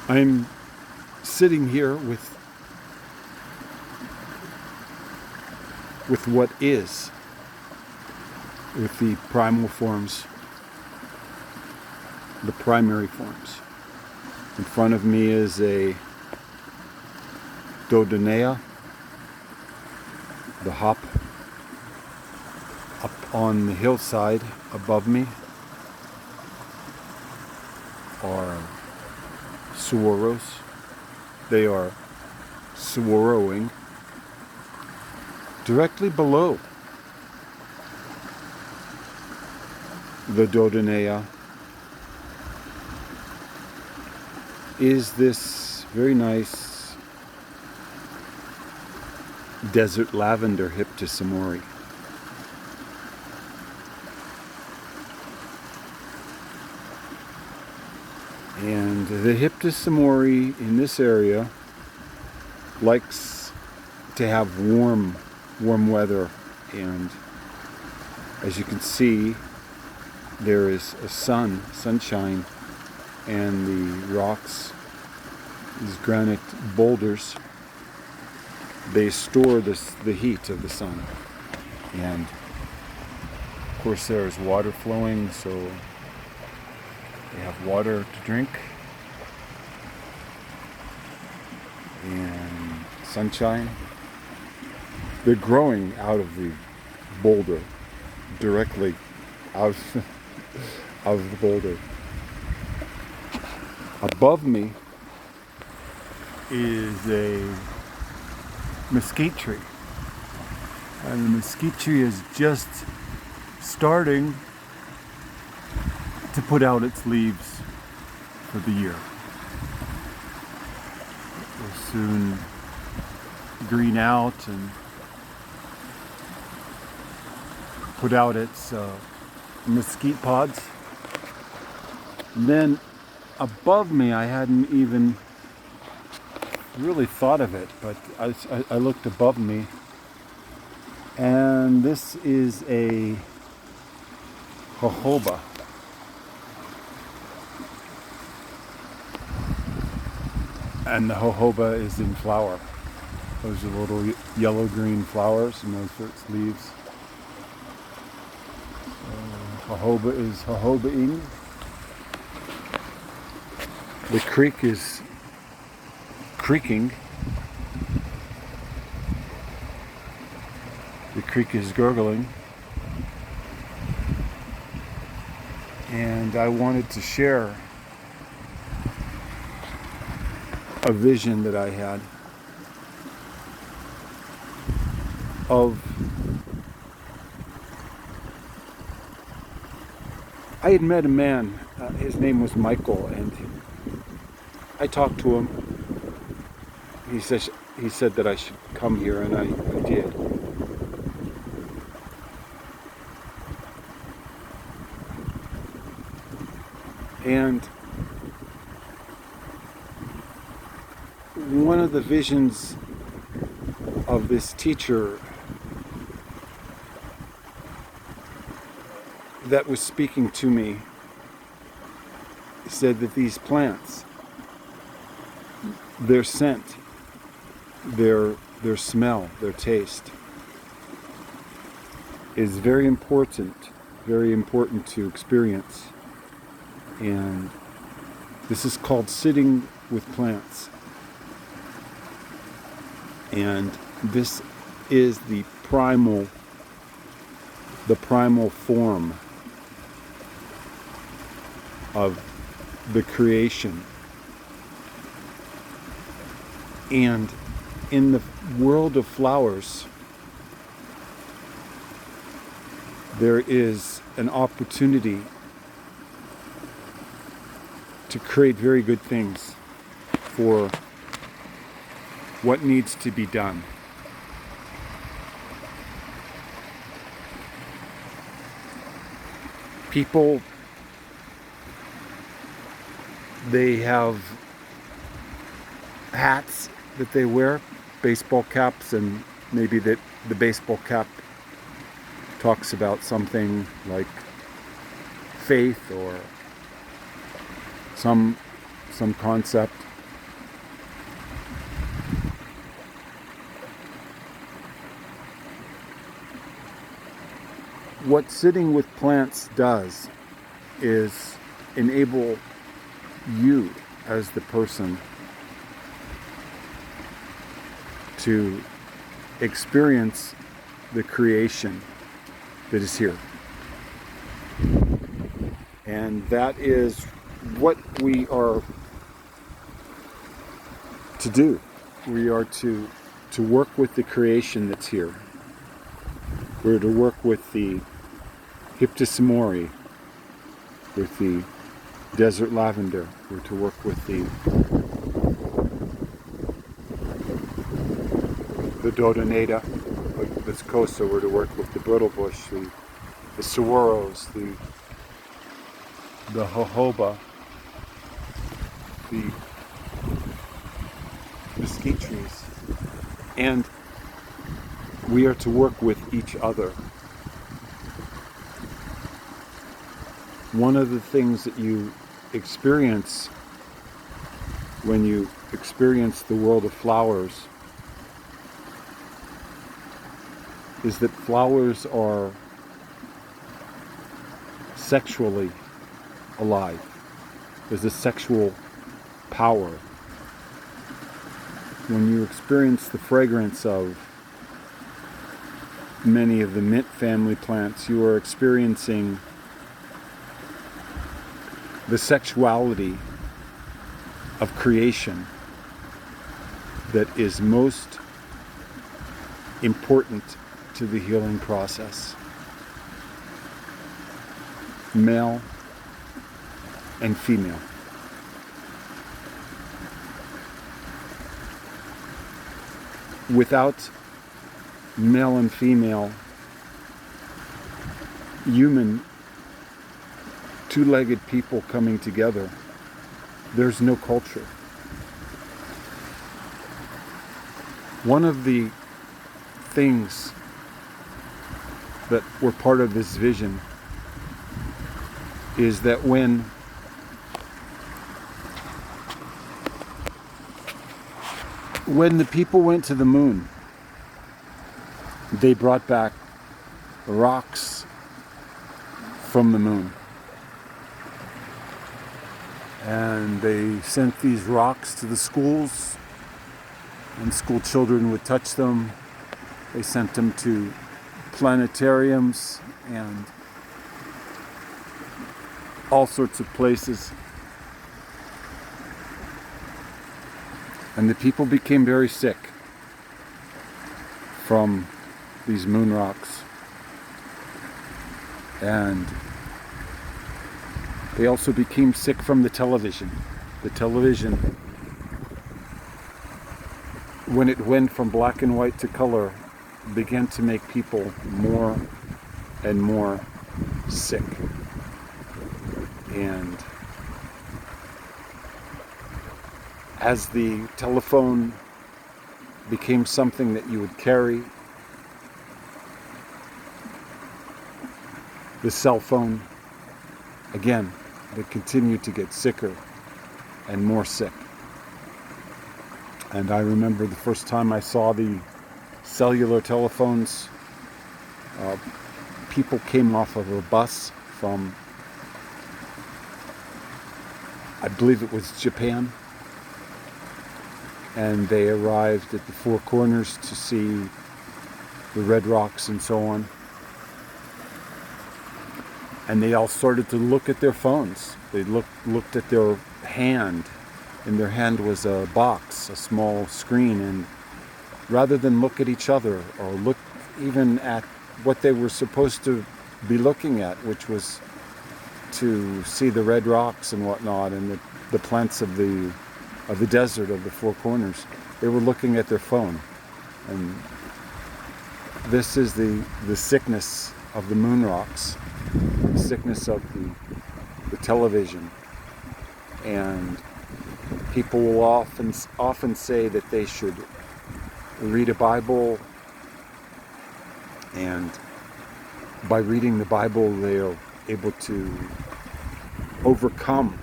I'm sitting here with what is, with the primal forms, the primary forms. In front of me is a dodonea, the hop. Up on the hillside above me are saguaros. They are saguaroing. Directly below the dodonea is this very nice desert lavender, Hyptis. And the Hyptis in this area likes to have warm weather, and as you can see, there is a sunshine, and the rocks, these granite boulders, they store the heat of the sun. And of course there's water flowing, so they have water to drink and sunshine. They're growing out of the boulder, directly out of the boulder. Above me is a mesquite tree, and the mesquite tree is just starting to put out its leaves for the year. It will soon green out and put out its mesquite pods. And then above me, I hadn't even really thought of it, but I looked above me, and this is a jojoba. And the jojoba is in flower. Those are little yellow-green flowers, and those are its leaves. Jojoba is jojobaing. The creek is creaking. The creek is gurgling. And I wanted to share a vision that I had of, I had met a man, his name was Michael, and I talked to him. He said that I should come here, and I did. And one of the visions of this teacher that was speaking to me said that these plants, their scent, their smell, their taste is very important to experience. And this is called sitting with plants. And this is the primal form of the creation. And in the world of flowers, there is an opportunity to create very good things for what needs to be done. People, they have hats that they wear, baseball caps, and maybe that the baseball cap talks about something like faith or some concept. what sitting with plants does is enable you as the person to experience the creation that is here. And that is what we are to do. We are to work with the creation that's here. We're to work with the Hyptis, with the desert lavender. We're to work with the dodonata, the viscosa. We're to work with the brittle bush, the saguaros, the jojoba, the mesquite trees. And we are to work with each other. One of the things that you experience when you experience the world of flowers is that flowers are sexually alive. There's a sexual power. When you experience the fragrance of many of the mint family plants, you are experiencing the sexuality of creation that is most important to the healing process. Male and female. Without male and female, human, two-legged people coming together, there's no culture. One of the things that were part of this vision is that when the people went to the moon, they brought back rocks from the moon. And they sent these rocks to the schools, and school children would touch them. They sent them to planetariums and all sorts of places. And the people became very sick from these moon rocks. And they also became sick from the television. The television, when it went from black and white to color, began to make people more and more sick. And as the telephone became something that you would carry, the cell phone, again, they continued to get sicker and more sick. And I remember the first time I saw the cellular telephones, people came off of a bus from, I believe it was Japan, and they arrived at the Four Corners to see the red rocks and so on. And they all started to look at their phones. They looked at their hand. In their hand was a box, a small screen, and rather than look at each other or look even at what they were supposed to be looking at, which was to see the red rocks and whatnot and the plants of the desert of the Four Corners, they were looking at their phone. And this is the sickness of the moon rocks, the sickness of the television. And people will often say that they should read a Bible, and by reading the Bible they are able to overcome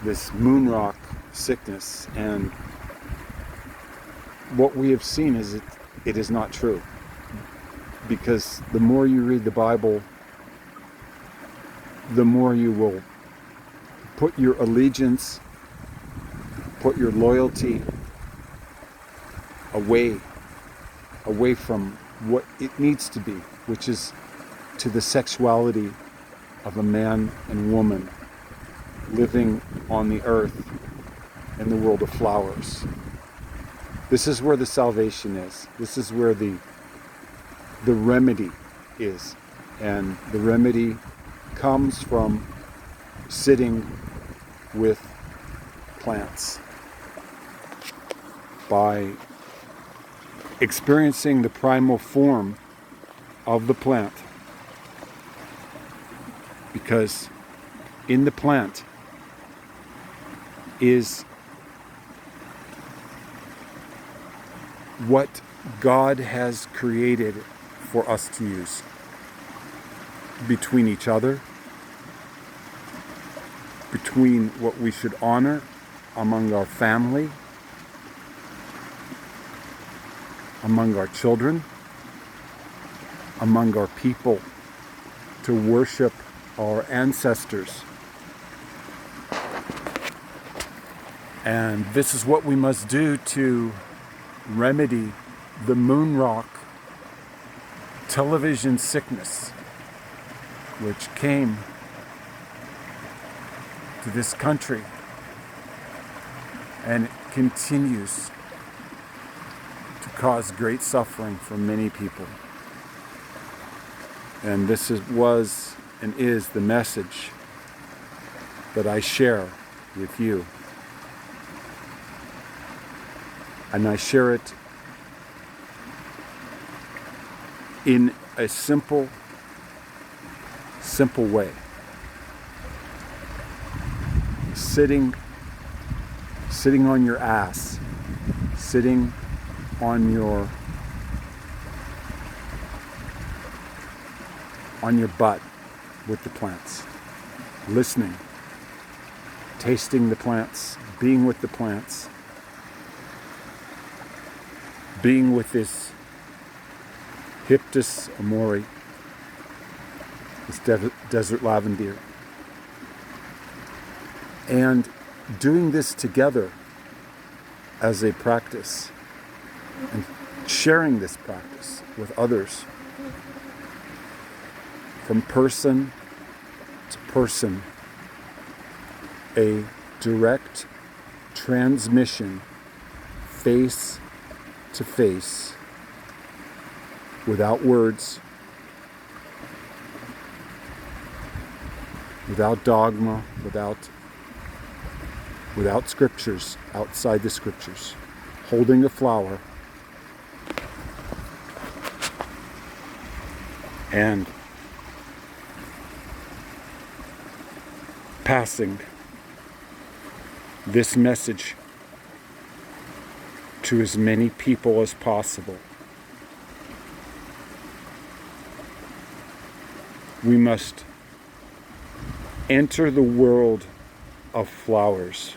this moon rock sickness. And what we have seen is it is not true. because the more you read the Bible, the more you will put your allegiance, put your loyalty away from what it needs to be, which is to the sexuality of a man and woman living on the earth in the world of flowers. This is where the salvation is. This is where the remedy is. And the remedy comes from sitting with plants, by experiencing the primal form of the plant. Because in the plant is what God has created for us to use between each other, between what we should honor among our family, among our children, among our people, to worship our ancestors. And this is what we must do to remedy the moon rock television sickness which came to this country, and it continues to cause great suffering for many people. And this was and is the message that I share with you. And I share it in a simple way. Sitting on your ass, sitting on your butt with the plants, listening, tasting the plants, being with the plants, being with this Hyptis amori, this desert lavender, and doing this together as a practice, and sharing this practice with others, from person to person, a direct transmission, face to face, without words, without dogma, without scriptures, outside the scriptures, holding a flower and passing this message to as many people as possible. We must enter the world of flowers